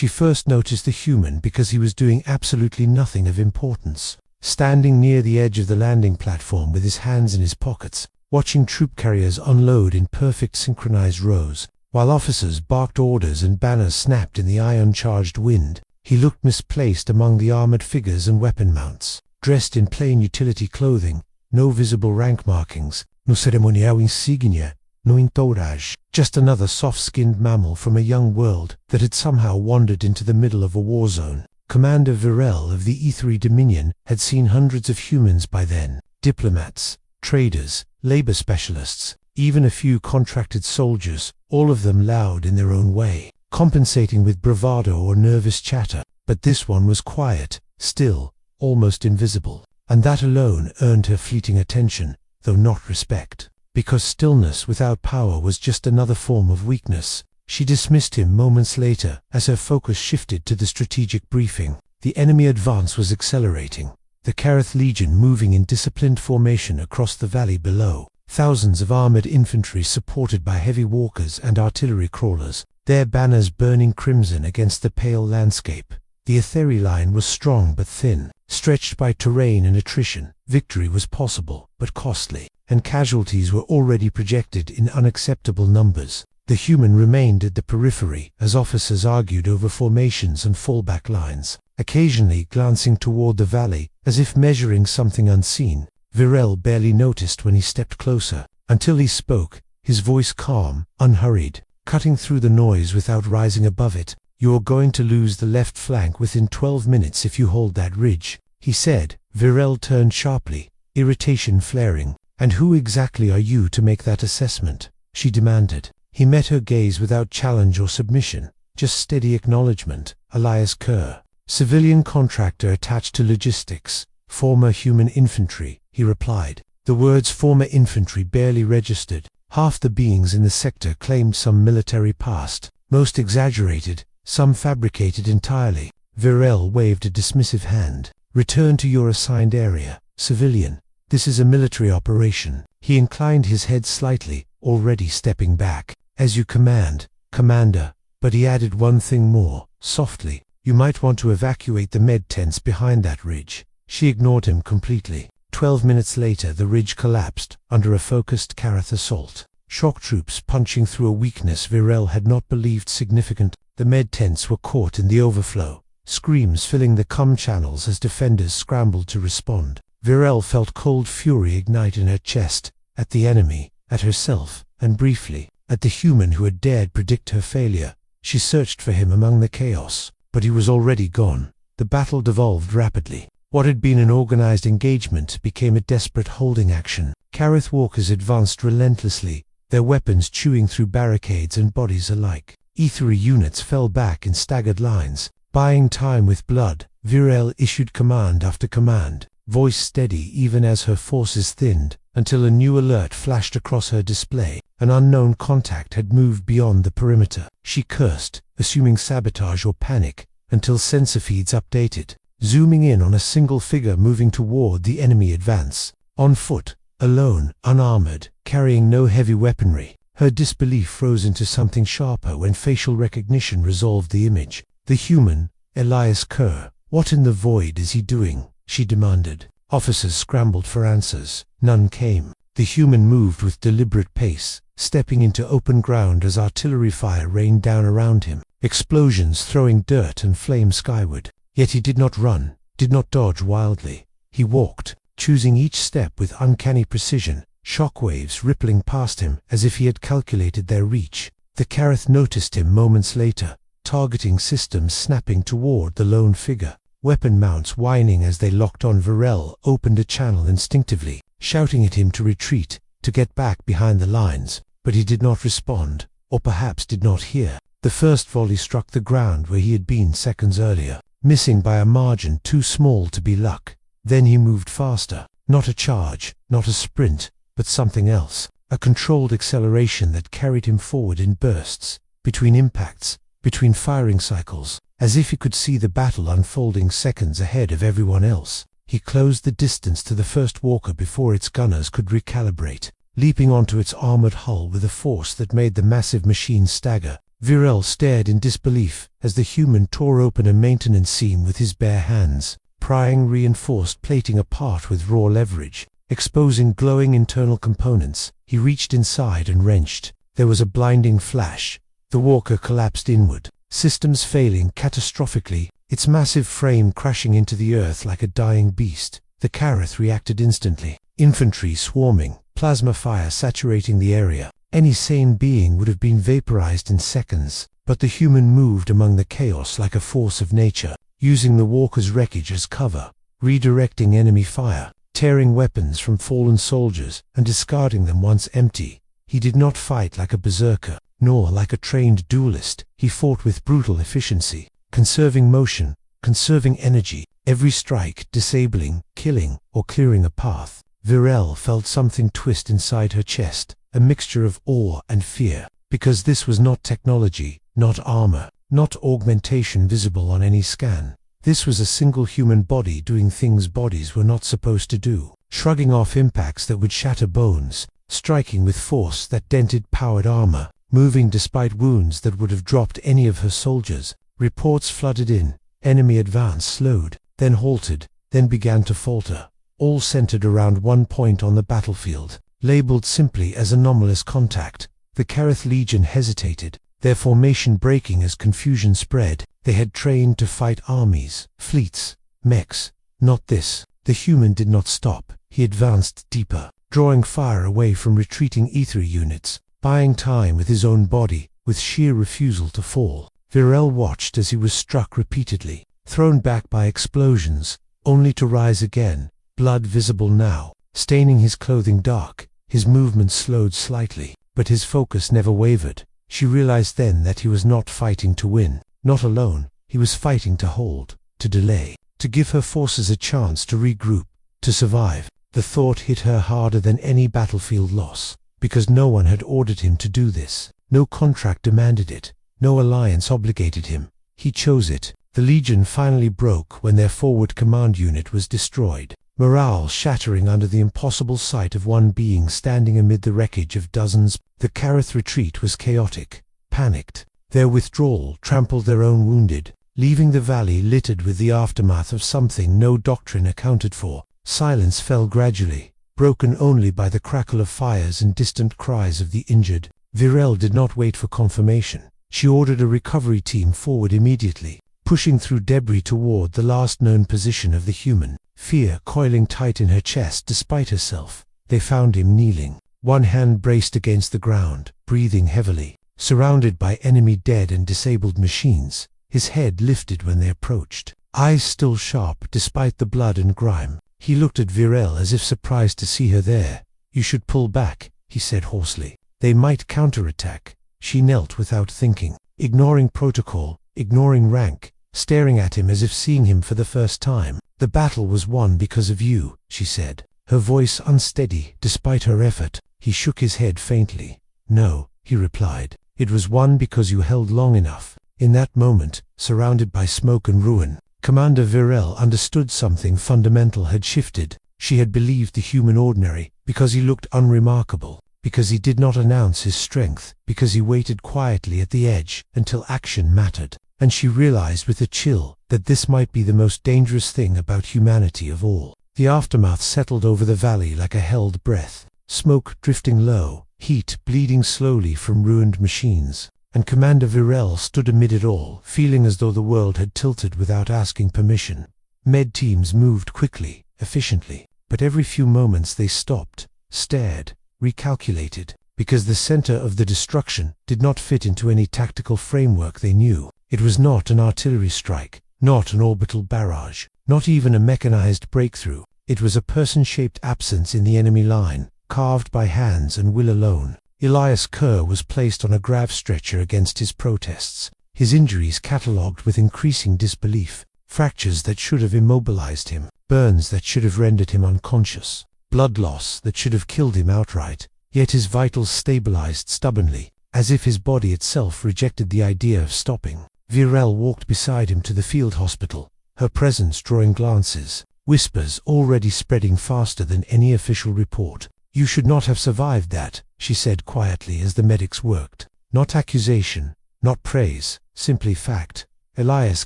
She first noticed the human because he was doing absolutely nothing of importance. Standing near the edge of the landing platform with his hands in his pockets, watching troop carriers unload in perfect synchronized rows, while officers barked orders and banners snapped in the ion-charged wind, he looked misplaced among the armored figures and weapon mounts. Dressed in plain utility clothing, no visible rank markings, no cerimonial insignia, no entourage, just another soft-skinned mammal from a young world that had somehow wandered into the middle of a war zone. Commander Virel of the Ethery Dominion had seen hundreds of humans by then, diplomats, traders, labor specialists, even a few contracted soldiers, all of them loud in their own way, compensating with bravado or nervous chatter. But this one was quiet, still, almost invisible, and that alone earned her fleeting attention, though not respect. Because stillness without power was just another form of weakness, she dismissed him moments later as her focus shifted to the strategic briefing. The enemy advance was accelerating, the Kareth Legion moving in disciplined formation across the valley below. Thousands of armored infantry supported by heavy walkers and artillery crawlers, their banners burning crimson against the pale landscape. The Ethery line was strong but thin, stretched by terrain and attrition. Victory was possible, but costly, and casualties were already projected in unacceptable numbers. The human remained at the periphery as officers argued over formations and fallback lines, occasionally glancing toward the valley as if measuring something unseen. Virel barely noticed when he stepped closer, until he spoke, his voice calm, unhurried, cutting through the noise without rising above it. "You're going to lose the left flank within 12 minutes if you hold that ridge," he said. Virel turned sharply, irritation flaring. "And who exactly are you to make that assessment?" she demanded. He met her gaze without challenge or submission, just steady acknowledgement. "Elias Kerr, civilian contractor attached to logistics, former human infantry," he replied. The words former infantry barely registered. Half the beings in the sector claimed some military past, most exaggerated, some fabricated entirely. Virel waved a dismissive hand. "Return to your assigned area, civilian. This is a military operation." He inclined his head slightly, already stepping back. "As you command, Commander." But he added one thing more, softly. "You might want to evacuate the med tents behind that ridge." She ignored him completely. 12 minutes later the ridge collapsed, under a focused Kareth assault. Shock troops punching through a weakness Virel had not believed significant. The med tents were caught in the overflow, screams filling the comm channels as defenders scrambled to respond. Virel felt cold fury ignite in her chest, at the enemy, at herself, and briefly, at the human who had dared predict her failure. She searched for him among the chaos, but he was already gone. The battle devolved rapidly. What had been an organized engagement became a desperate holding action. Kareth walkers advanced relentlessly, their weapons chewing through barricades and bodies alike. Ethery units fell back in staggered lines, buying time with blood. Virel issued command after command, voice steady even as her forces thinned, until a new alert flashed across her display. An unknown contact had moved beyond the perimeter. She cursed, assuming sabotage or panic, until sensor feeds updated, zooming in on a single figure moving toward the enemy advance. On foot, alone, unarmored, carrying no heavy weaponry. Her disbelief froze into something sharper when facial recognition resolved the image. The human, Elias Kerr. "What in the void is he doing?" she demanded. Officers scrambled for answers. None came. The human moved with deliberate pace, stepping into open ground as artillery fire rained down around him, explosions throwing dirt and flame skyward. Yet he did not run, did not dodge wildly. He walked, choosing each step with uncanny precision, shockwaves rippling past him as if he had calculated their reach. The Kareth noticed him moments later, targeting systems snapping toward the lone figure. Weapon mounts whining as they locked on. Virel opened a channel instinctively, shouting at him to retreat, to get back behind the lines, but he did not respond, or perhaps did not hear. The first volley struck the ground where he had been seconds earlier, missing by a margin too small to be luck. Then he moved faster, not a charge, not a sprint, but something else, a controlled acceleration that carried him forward in bursts, between impacts, between firing cycles, as if he could see the battle unfolding seconds ahead of everyone else. He closed the distance to the first walker before its gunners could recalibrate, leaping onto its armored hull with a force that made the massive machine stagger. Virel stared in disbelief as the human tore open a maintenance seam with his bare hands, prying reinforced plating apart with raw leverage, exposing glowing internal components. He reached inside and wrenched. There was a blinding flash. The walker collapsed inward, systems failing catastrophically, its massive frame crashing into the earth like a dying beast. The Kareth reacted instantly. Infantry swarming, plasma fire saturating the area. Any sane being would have been vaporized in seconds, but the human moved among the chaos like a force of nature, using the walker's wreckage as cover, redirecting enemy fire, tearing weapons from fallen soldiers and discarding them once empty. He did not fight like a berserker, nor like a trained duelist. He fought with brutal efficiency, conserving motion, conserving energy, every strike disabling, killing, or clearing a path. Virel felt something twist inside her chest, a mixture of awe and fear, because this was not technology, not armor, not augmentation visible on any scan. This was a single human body doing things bodies were not supposed to do, shrugging off impacts that would shatter bones, striking with force that dented powered armor, moving despite wounds that would have dropped any of her soldiers. Reports flooded in. Enemy advance slowed, then halted, then began to falter, all centered around one point on the battlefield, labeled simply as anomalous contact. The Kareth Legion hesitated, their formation breaking as confusion spread. They had trained to fight armies, fleets, mechs. Not this. The human did not stop. He advanced deeper, drawing fire away from retreating ether units, buying time with his own body, with sheer refusal to fall. Virel watched as he was struck repeatedly, thrown back by explosions, only to rise again, blood visible now, staining his clothing dark. His movements slowed slightly, but his focus never wavered. She realized then that he was not fighting to win, not alone. He was fighting to hold, to delay, to give her forces a chance to regroup, to survive. The thought hit her harder than any battlefield loss, because no one had ordered him to do this. No contract demanded it. No alliance obligated him. He chose it. The Legion finally broke when their forward command unit was destroyed, morale shattering under the impossible sight of one being standing amid the wreckage of dozens. The Kareth retreat was chaotic, panicked. Their withdrawal trampled their own wounded, leaving the valley littered with the aftermath of something no doctrine accounted for. Silence fell gradually, broken only by the crackle of fires and distant cries of the injured. Virel did not wait for confirmation. She ordered a recovery team forward immediately, pushing through debris toward the last known position of the human, fear coiling tight in her chest despite herself. They found him kneeling, one hand braced against the ground, breathing heavily, surrounded by enemy dead and disabled machines, his head lifted when they approached, eyes still sharp despite the blood and grime. He looked at Virel as if surprised to see her there. "You should pull back," he said hoarsely. "They might counterattack." She knelt without thinking, ignoring protocol, ignoring rank, staring at him as if seeing him for the first time. "The battle was won because of you," she said, her voice unsteady despite her effort. He shook his head faintly. "No," he replied, "it was won because you held long enough." In that moment, surrounded by smoke and ruin, Commander Virel understood something fundamental had shifted. She had believed the human ordinary, because he looked unremarkable, because he did not announce his strength, because he waited quietly at the edge until action mattered. And she realized with a chill that this might be the most dangerous thing about humanity of all. The aftermath settled over the valley like a held breath, smoke drifting low, heat bleeding slowly from ruined machines. And Commander Virel stood amid it all, feeling as though the world had tilted without asking permission. Med teams moved quickly, efficiently, but every few moments they stopped, stared, recalculated, because the center of the destruction did not fit into any tactical framework they knew. It was not an artillery strike, not an orbital barrage, not even a mechanized breakthrough. It was a person-shaped absence in the enemy line, carved by hands and will alone. Elias Kerr was placed on a grav stretcher against his protests, his injuries catalogued with increasing disbelief, fractures that should have immobilized him, burns that should have rendered him unconscious, blood loss that should have killed him outright. Yet his vitals stabilized stubbornly, as if his body itself rejected the idea of stopping. Virel walked beside him to the field hospital, her presence drawing glances, whispers already spreading faster than any official report. "You should not have survived that," she said quietly as the medics worked. Not accusation, not praise, simply fact. Elias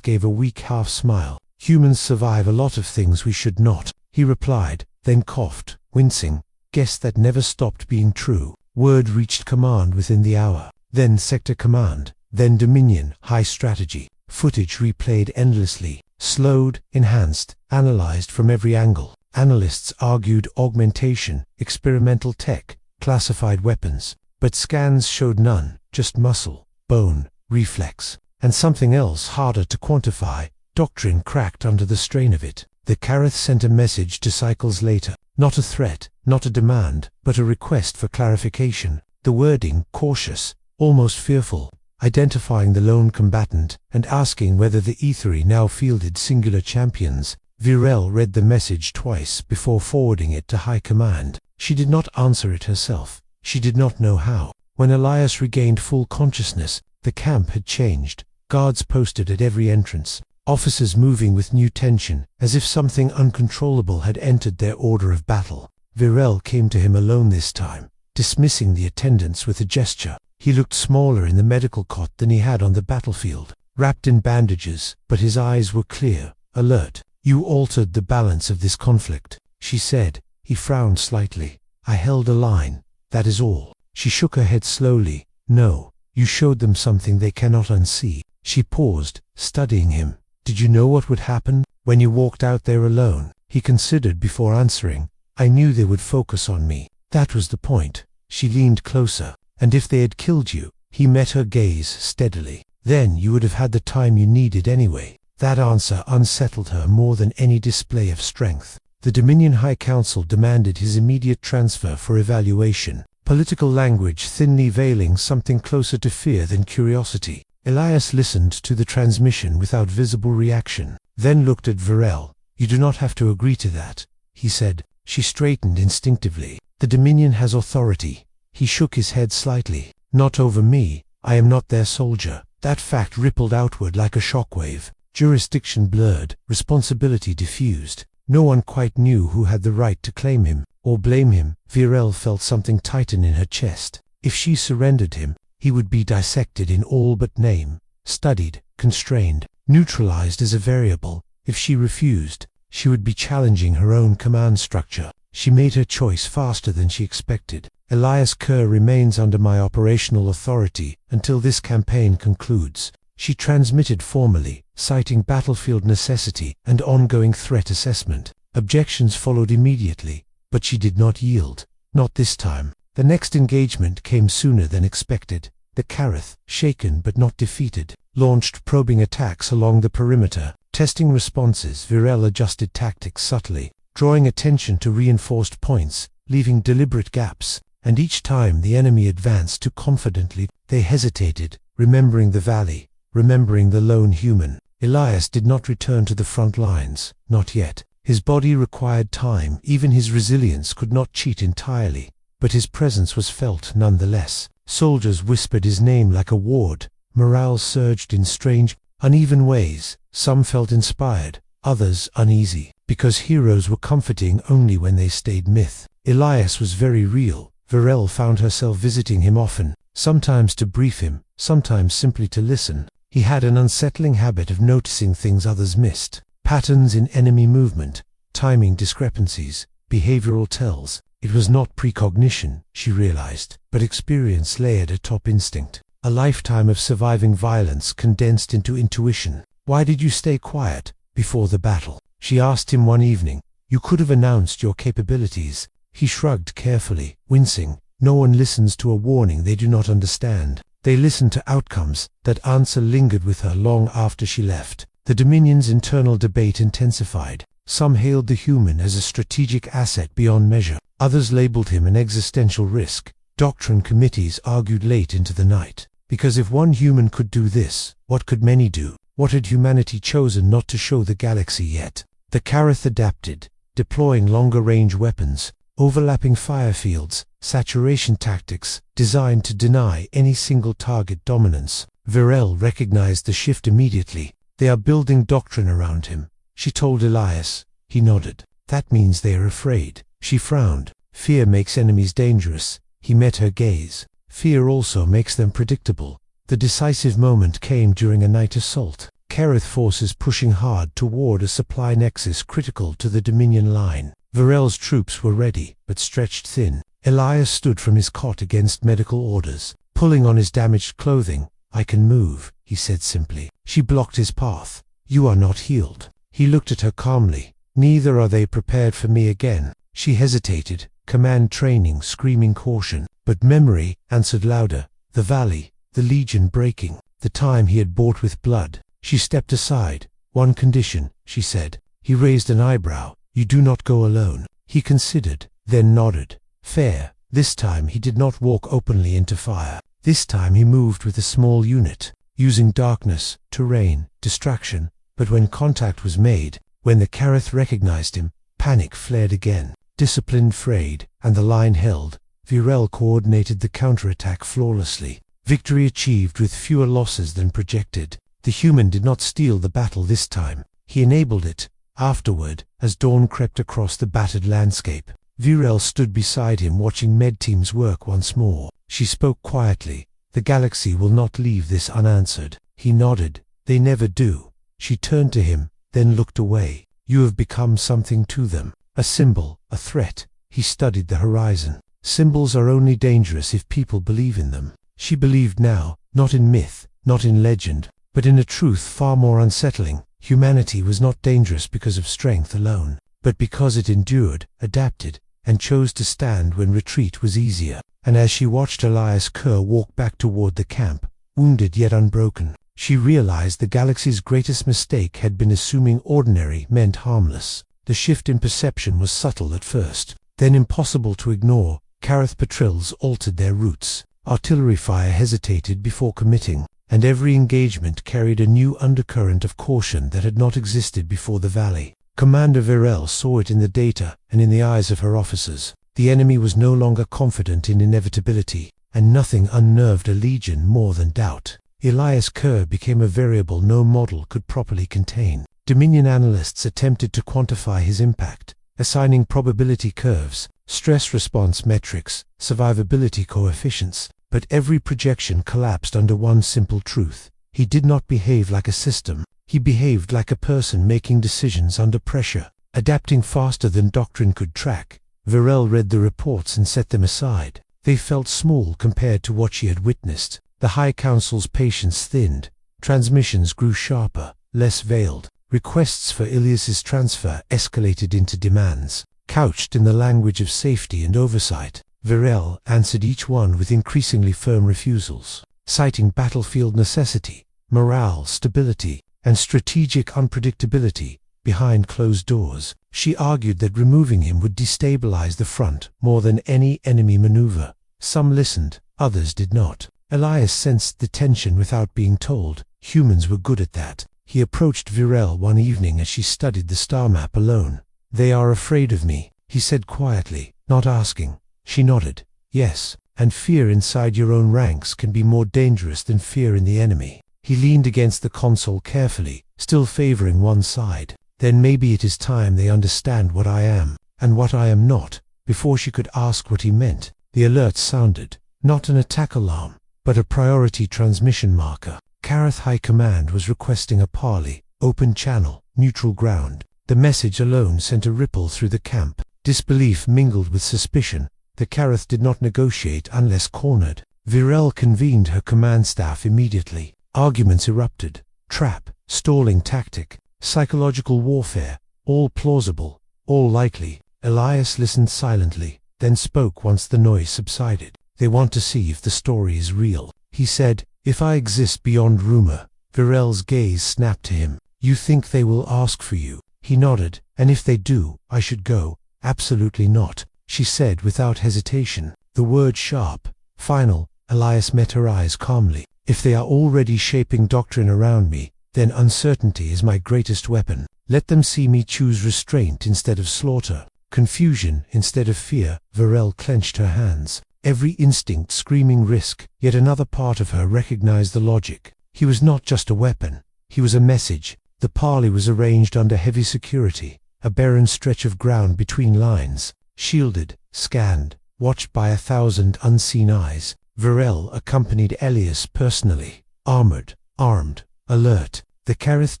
gave a weak half-smile. Humans survive a lot of things we should not, he replied, then coughed, wincing. Guess that never stopped being true. Word reached command within the hour. Then sector command. Then Dominion, high strategy. Footage replayed endlessly. Slowed, enhanced, analyzed from every angle. Analysts argued augmentation, experimental tech, classified weapons. But scans showed none, just muscle, bone, reflex. And something else harder to quantify. Doctrine cracked under the strain of it. The Kareth sent a message to cycles later. Not a threat, not a demand, but a request for clarification. The wording, cautious, almost fearful, identifying the lone combatant, and asking whether the Aethery now fielded singular champions. Virel read the message twice before forwarding it to High Command. She did not answer it herself. She did not know how. When Elias regained full consciousness, the camp had changed. Guards posted at every entrance. Officers moving with new tension, as if something uncontrollable had entered their order of battle. Virel came to him alone this time, dismissing the attendants with a gesture. He looked smaller in the medical cot than he had on the battlefield, wrapped in bandages, but his eyes were clear, alert. You altered the balance of this conflict, she said. He frowned slightly. I held a line, that is all. She shook her head slowly. No, you showed them something they cannot unsee. She paused, studying him. Did you know what would happen when you walked out there alone? He considered before answering. I knew they would focus on me. That was the point. She leaned closer. And if they had killed you? He met her gaze steadily. Then you would have had the time you needed anyway. That answer unsettled her more than any display of strength. The Dominion High Council demanded his immediate transfer for evaluation. Political language thinly veiling something closer to fear than curiosity. Elias listened to the transmission without visible reaction, then looked at Virel. You do not have to agree to that, he said. She straightened instinctively. The Dominion has authority. He shook his head slightly. Not over me. I am not their soldier. That fact rippled outward like a shockwave. Jurisdiction blurred, responsibility diffused. No one quite knew who had the right to claim him, or blame him. Virel felt something tighten in her chest. If she surrendered him, he would be dissected in all but name, studied, constrained, neutralized as a variable. If she refused, she would be challenging her own command structure. She made her choice faster than she expected. Elias Kerr remains under my operational authority until this campaign concludes. She transmitted formally, citing battlefield necessity and ongoing threat assessment. Objections followed immediately, but she did not yield. Not this time. The next engagement came sooner than expected. The Kareth, shaken but not defeated, launched probing attacks along the perimeter. Testing responses, Virel adjusted tactics subtly, drawing attention to reinforced points, leaving deliberate gaps. And each time the enemy advanced too confidently, they hesitated, remembering the valley, remembering the lone human. Elias did not return to the front lines, not yet. His body required time, even his resilience could not cheat entirely. But his presence was felt nonetheless. Soldiers whispered his name like a ward. Morale surged in strange, uneven ways. Some felt inspired, others uneasy, because heroes were comforting only when they stayed myth. Elias was very real. Virel found herself visiting him often, sometimes to brief him, sometimes simply to listen. He had an unsettling habit of noticing things others missed. Patterns in enemy movement, timing discrepancies, behavioral tells. It was not precognition, she realized, but experience layered atop instinct. A lifetime of surviving violence condensed into intuition. Why did you stay quiet before the battle? She asked him one evening. You could have announced your capabilities. He shrugged carefully, wincing. No one listens to a warning they do not understand. They listen to outcomes. That answer lingered with her long after she left. The Dominion's internal debate intensified. Some hailed the human as a strategic asset beyond measure. Others labeled him an existential risk. Doctrine committees argued late into the night. Because if one human could do this, what could many do? What had humanity chosen not to show the galaxy yet? The Kareth adapted, deploying longer-range weapons, overlapping fire fields, saturation tactics, designed to deny any single target dominance. Virel recognized the shift immediately. They are building doctrine around him, she told Elias. He nodded. That means they are afraid. She frowned. Fear makes enemies dangerous. He met her gaze. Fear also makes them predictable. The decisive moment came during a night assault. Kerrith forces pushing hard toward a supply nexus critical to the Dominion line. Varel's troops were ready, but stretched thin. Elias stood from his cot against medical orders, pulling on his damaged clothing. "I can move," he said simply. She blocked his path. "You are not healed." He looked at her calmly. "Neither are they prepared for me again." She hesitated, command training screaming caution. But memory answered louder. The valley, the legion breaking, the time he had bought with blood. She stepped aside. "One condition," she said. He raised an eyebrow. "You do not go alone." He considered, then nodded. "Fair." This time he did not walk openly into fire. This time he moved with a small unit, using darkness, terrain, distraction. But when contact was made, when the Kerrith recognized him, panic flared again. Discipline frayed, and the line held. Varel coordinated the counterattack flawlessly. Victory achieved with fewer losses than projected. The human did not steal the battle this time. He enabled it. Afterward, as dawn crept across the battered landscape, Varel stood beside him watching med teams work once more. She spoke quietly. "The galaxy will not leave this unanswered." He nodded. "They never do." She turned to him, then looked away. "You have become something to them. A symbol, a threat." He studied the horizon. Symbols are only dangerous if people believe in them. She believed now, not in myth, not in legend, but in a truth far more unsettling. Humanity was not dangerous because of strength alone, but because it endured, adapted, and chose to stand when retreat was easier. And as she watched Elias Kerr walk back toward the camp, wounded yet unbroken, she realized the galaxy's greatest mistake had been assuming ordinary meant harmless. The shift in perception was subtle at first, then impossible to ignore. Kerrith patrols altered their routes. Artillery fire hesitated before committing, and every engagement carried a new undercurrent of caution that had not existed before the valley. Commander Varel saw it in the data and in the eyes of her officers. The enemy was no longer confident in inevitability, and nothing unnerved a legion more than doubt. Elias Kerr became a variable no model could properly contain. Dominion analysts attempted to quantify his impact, assigning probability curves, stress response metrics, survivability coefficients, but every projection collapsed under one simple truth. He did not behave like a system. He behaved like a person making decisions under pressure, adapting faster than doctrine could track. Varel read the reports and set them aside. They felt small compared to what she had witnessed. The High Council's patience thinned. Transmissions grew sharper, less veiled. Requests for Elias's transfer escalated into demands, couched in the language of safety and oversight. Varel answered each one with increasingly firm refusals, citing battlefield necessity, morale, stability, and strategic unpredictability. Behind closed doors, she argued that removing him would destabilize the front more than any enemy maneuver. Some listened, others did not. Elias sensed the tension without being told. Humans were good at that. He approached Varel one evening as she studied the star map alone. "They are afraid of me," he said quietly, not asking. She nodded. "Yes, and fear inside your own ranks can be more dangerous than fear in the enemy." He leaned against the console carefully, still favoring one side. "Then maybe it is time they understand what I am, and what I am not." Before she could ask what he meant, the alert sounded, not an attack alarm, but a priority transmission marker. Kerrith High Command was requesting a parley, open channel, neutral ground. The message alone sent a ripple through the camp. Disbelief mingled with suspicion. The Kerrith did not negotiate unless cornered. Varel convened her command staff immediately. Arguments erupted. Trap, stalling tactic, psychological warfare, all plausible, all likely. Elias listened silently, then spoke once the noise subsided. "They want to see if the story is real," he said. "If I exist beyond rumor." Varel's gaze snapped to him. "You think they will ask for you?" He nodded. "And if they do, I should go?" "Absolutely not," she said without hesitation. The word sharp, final. Elias met her eyes calmly. "If they are already shaping doctrine around me, then uncertainty is my greatest weapon. Let them see me choose restraint instead of slaughter, confusion instead of fear." Varel clenched her hands, every instinct screaming risk, yet another part of her recognized the logic. He was not just a weapon, he was a message. The parley was arranged under heavy security, a barren stretch of ground between lines, shielded, scanned, watched by 1,000 unseen eyes. Varel accompanied Elias personally. armed, alert. The Kerith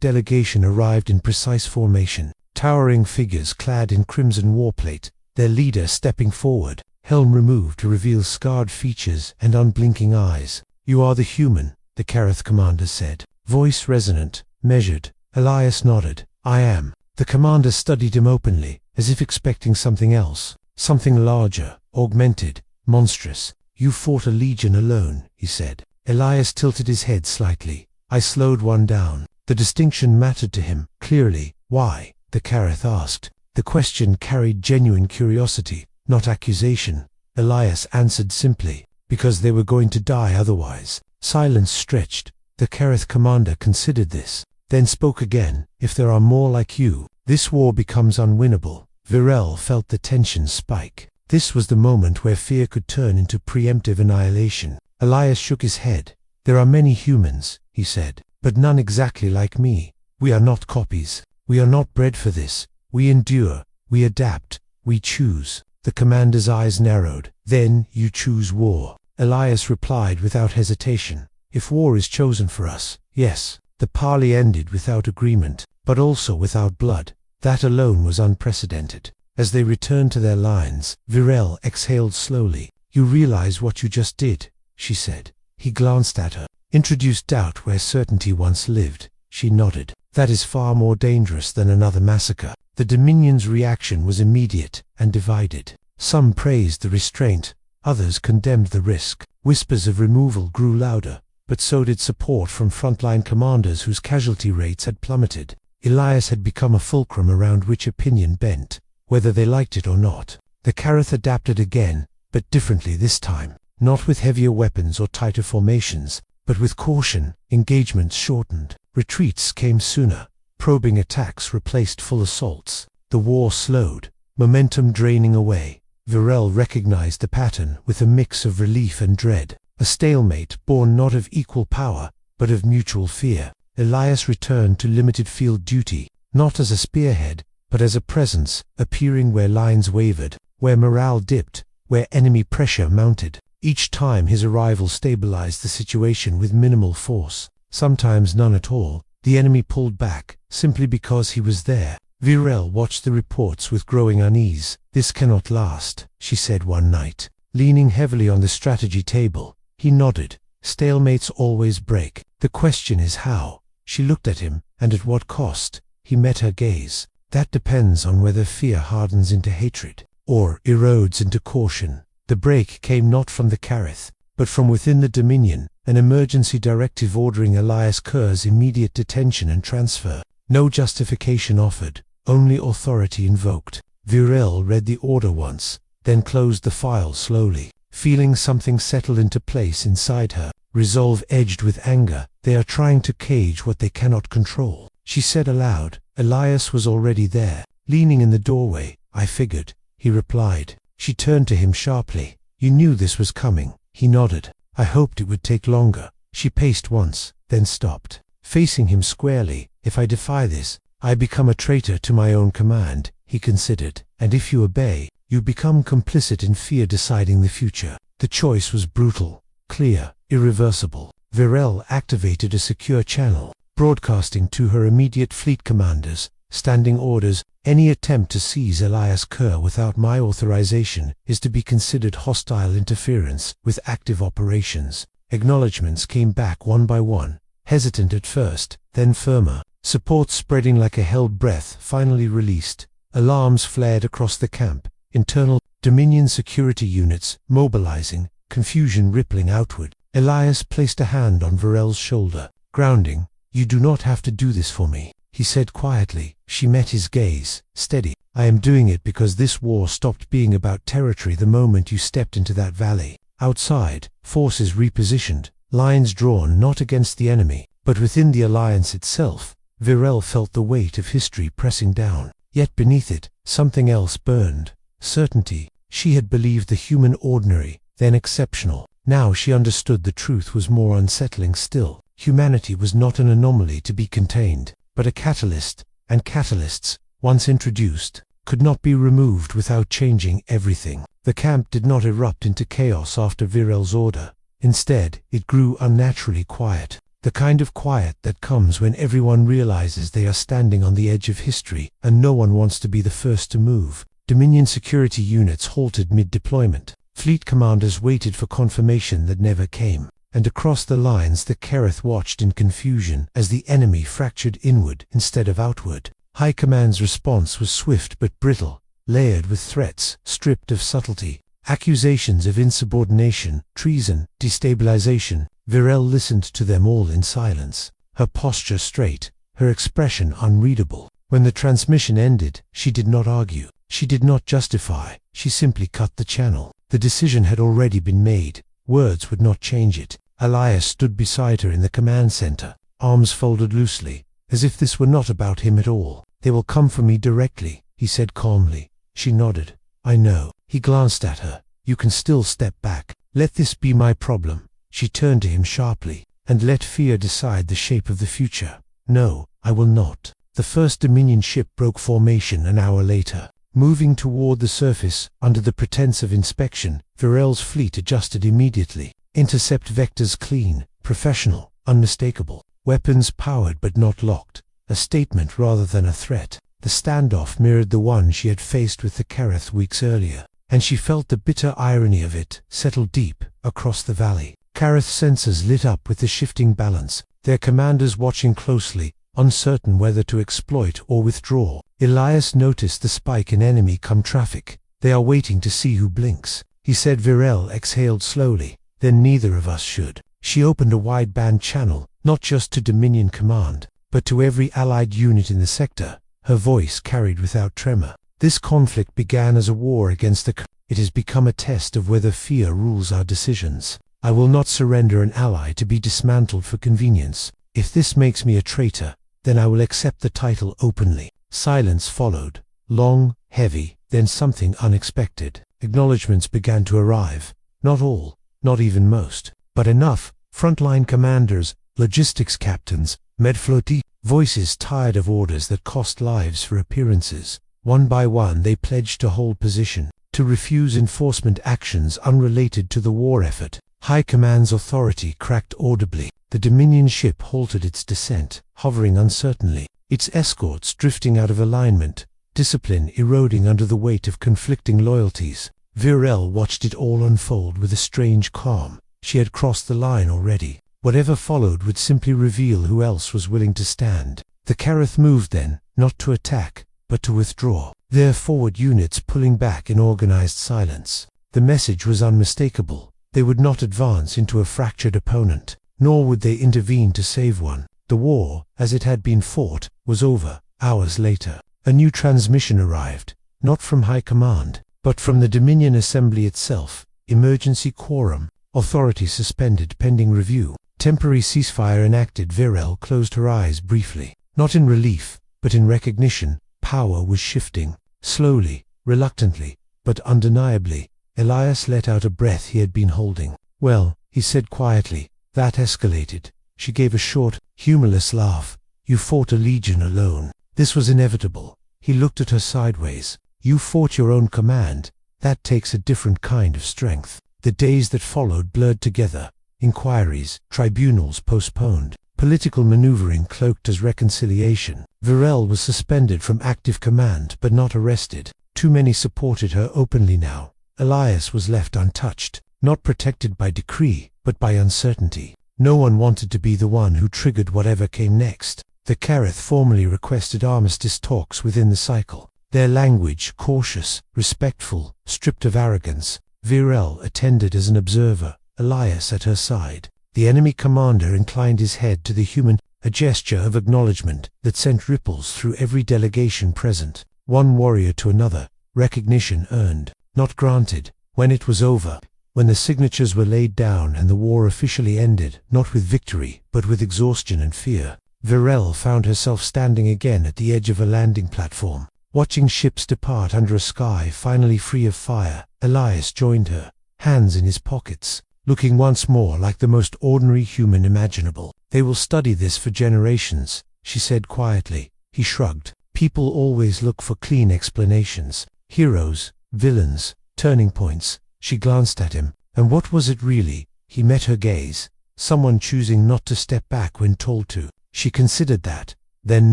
delegation arrived in precise formation, towering figures clad in crimson warplate, their leader stepping forward, helm removed to reveal scarred features and unblinking eyes. "You are the human," the Kerith commander said. Voice resonant, measured. Elias nodded. "I am." The commander studied him openly, as if expecting something else. Something larger, augmented, monstrous. "You fought a legion alone," he said. Elias tilted his head slightly. "I slowed one down." The distinction mattered to him, clearly. "Why?" the Kerith asked. The question carried genuine curiosity, not accusation. Elias answered simply, "Because they were going to die otherwise." Silence stretched. The Kerith commander considered this, then spoke again. "If there are more like you, this war becomes unwinnable." Virel felt the tension spike. This was the moment where fear could turn into preemptive annihilation. Elias shook his head. "There are many humans," he said, "but none exactly like me. We are not copies. We are not bred for this. We endure, we adapt, we choose." The commander's eyes narrowed. "Then you choose war." Elias replied without hesitation. "If war is chosen for us, yes." The parley ended without agreement, but also without blood. That alone was unprecedented. As they returned to their lines, Virel exhaled slowly. "You realize what you just did," she said. He glanced at her. "Introduced doubt where certainty once lived." She nodded. "That is far more dangerous than another massacre." The Dominion's reaction was immediate and divided. Some praised the restraint, others condemned the risk. Whispers of removal grew louder, but so did support from frontline commanders whose casualty rates had plummeted. Elias had become a fulcrum around which opinion bent, whether they liked it or not. The Kerith adapted again, but differently this time. Not with heavier weapons or tighter formations, but with caution. Engagements shortened. Retreats came sooner. Probing attacks replaced full assaults. The war slowed, momentum draining away. Virel recognized the pattern with a mix of relief and dread. A stalemate born not of equal power, but of mutual fear. Elias returned to limited field duty, not as a spearhead, but as a presence, appearing where lines wavered, where morale dipped, where enemy pressure mounted. Each time his arrival stabilized the situation with minimal force, sometimes none at all. The enemy pulled back, simply because he was there. Virel watched the reports with growing unease. "This cannot last," she said one night. Leaning heavily on the strategy table, he nodded. "Stalemates always break. The question is how." She looked at him, and at what cost. He met her gaze. "That depends on whether fear hardens into hatred, or erodes into caution." The break came not from the Kerith, but from within the Dominion, an emergency directive ordering Elias Kerr's immediate detention and transfer. No justification offered, only authority invoked. Virel read the order once, then closed the file slowly, feeling something settle into place inside her, resolve edged with anger. "They are trying to cage what they cannot control," she said aloud. Elias was already there, leaning in the doorway. "I figured," he replied. She turned to him sharply. "You knew this was coming." He nodded. "I hoped it would take longer." She paced once, then stopped, facing him squarely. "If I defy this, I become a traitor to my own command," he considered. "And if you obey, you become complicit in fear deciding the future." The choice was brutal, clear, irreversible. Virel activated a secure channel, broadcasting to her immediate fleet commanders, standing orders. "Any attempt to seize Elias Kerr without my authorization is to be considered hostile interference with active operations." Acknowledgements came back one by one, hesitant at first, then firmer. Support spreading like a held breath finally released. Alarms flared across the camp. Internal Dominion security units mobilizing, confusion rippling outward. Elias placed a hand on Virel's shoulder. "Grounding. You do not have to do this for me," he said quietly. She met his gaze. "Steady. I am doing it because this war stopped being about territory the moment you stepped into that valley." Outside, forces repositioned, lines drawn not against the enemy, but within the alliance itself. Virel felt the weight of history pressing down. Yet beneath it, something else burned. Certainty. She had believed the human ordinary, then exceptional. Now she understood the truth was more unsettling still. Humanity was not an anomaly to be contained, but a catalyst, and catalysts, once introduced, could not be removed without changing everything. The camp did not erupt into chaos after Virel's order. Instead, it grew unnaturally quiet. the kind of quiet that comes when everyone realizes they are standing on the edge of history and no one wants to be the first to move. Dominion security units halted mid-deployment. Fleet commanders waited for confirmation that never came. And across the lines the Kereth watched in confusion as the enemy fractured inward instead of outward. High Command's response was swift but brittle, layered with threats, stripped of subtlety. Accusations of insubordination, treason, destabilization. Virel listened to them all in silence, her posture straight, her expression unreadable. When the transmission ended, she did not argue. She did not justify. She simply cut the channel. The decision had already been made. Words would not change it. Elias stood beside her in the command center, arms folded loosely, as if this were not about him at all. "They will come for me directly," he said calmly. She nodded. "I know." He glanced at her. "You can still step back. Let this be my problem." She turned to him sharply. "And let fear decide the shape of the future." "No, I will not." The first Dominion ship broke formation an hour later. Moving toward the surface, under the pretense of inspection, Virel's fleet adjusted immediately. Intercept vectors clean, professional, unmistakable. Weapons powered but not locked. A statement rather than a threat. The standoff mirrored the one she had faced with the Kereth weeks earlier, and she felt the bitter irony of it settle deep across the valley. Kereth sensors lit up with the shifting balance, their commanders watching closely, uncertain whether to exploit or withdraw. Elias noticed the spike in enemy-come traffic. "They are waiting to see who blinks," he said. Virel exhaled slowly. "Then neither of us should." She opened a wideband channel, not just to Dominion Command, but to every Allied unit in the sector. Her voice carried without tremor. "This conflict began as a war against the It has become a test of whether fear rules our decisions. I will not surrender an ally to be dismantled for convenience. If this makes me a traitor, then I will accept the title openly." Silence followed, long, heavy, then something unexpected. Acknowledgements began to arrive. Not all, not even most, but enough. Frontline commanders, logistics captains, medflotti, voices tired of orders that cost lives for appearances. One by one they pledged to hold position, to refuse enforcement actions unrelated to the war effort. High Command's authority cracked audibly. The Dominion ship halted its descent, hovering uncertainly, its escorts drifting out of alignment, discipline eroding under the weight of conflicting loyalties. Virel watched it all unfold with a strange calm. She had crossed the line already. Whatever followed would simply reveal who else was willing to stand. The Kereth moved then, not to attack, but to withdraw, their forward units pulling back in organized silence. The message was unmistakable. They would not advance into a fractured opponent, nor would they intervene to save one. The war, as it had been fought, was over. Hours later, a new transmission arrived, not from High Command, but from the Dominion Assembly itself. Emergency quorum. Authority suspended pending review. Temporary ceasefire enacted. Virel closed her eyes briefly. Not in relief, but in recognition. Power was shifting. Slowly, reluctantly, but undeniably. Elias let out a breath he had been holding. "Well," he said quietly, "that escalated." She gave a short, humorless laugh. "You fought a legion alone. This was inevitable." He looked at her sideways. "You fought your own command. That takes a different kind of strength." The days that followed blurred together. Inquiries, tribunals postponed, political maneuvering cloaked as reconciliation. Virel was suspended from active command but not arrested. Too many supported her openly now. Elias was left untouched, not protected by decree, but by uncertainty. No one wanted to be the one who triggered whatever came next. The Kereth formally requested armistice talks within the cycle. Their language cautious, respectful, stripped of arrogance. Virel attended as an observer, Elias at her side. The enemy commander inclined his head to the human, a gesture of acknowledgement that sent ripples through every delegation present. One warrior to another, recognition earned, not granted. When it was over, when the signatures were laid down and the war officially ended, not with victory, but with exhaustion and fear, Virel found herself standing again at the edge of a landing platform, watching ships depart under a sky finally free of fire. Elias joined her, hands in his pockets, looking once more like the most ordinary human imaginable. "They will study this for generations," she said quietly. He shrugged. "People always look for clean explanations. Heroes, villains, turning points." She glanced at him. "And what was it really?" He met her gaze. someone choosing not to step back when told to. She considered that, then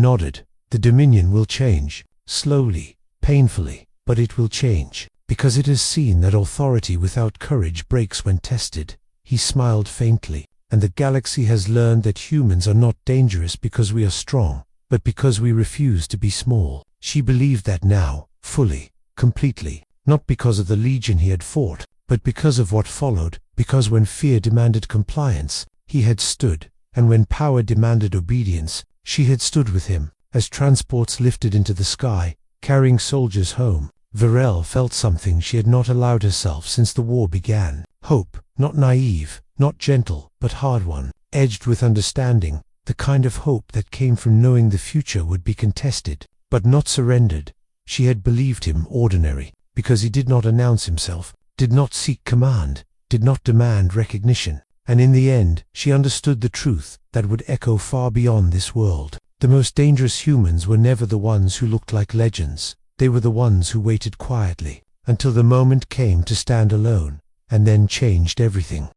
nodded. The Dominion will change, slowly, painfully, but it will change, because it has seen that authority without courage breaks when tested. He smiled faintly. And the galaxy has learned that humans are not dangerous because we are strong, but because we refuse to be small. She believed that now, fully, completely, not because of the legion he had fought, but because of what followed, because when fear demanded compliance, he had stood, and when power demanded obedience, she had stood with him. As transports lifted into the sky, carrying soldiers home, Varel felt something she had not allowed herself since the war began. Hope, not naive, not gentle, but hard one, edged with understanding, the kind of hope that came from knowing the future would be contested, but not surrendered. She had believed him ordinary, because he did not announce himself, did not seek command, did not demand recognition, and in the end, she understood the truth that would echo far beyond this world. The most dangerous humans were never the ones who looked like legends. They were the ones who waited quietly, until the moment came to stand alone, and then changed everything.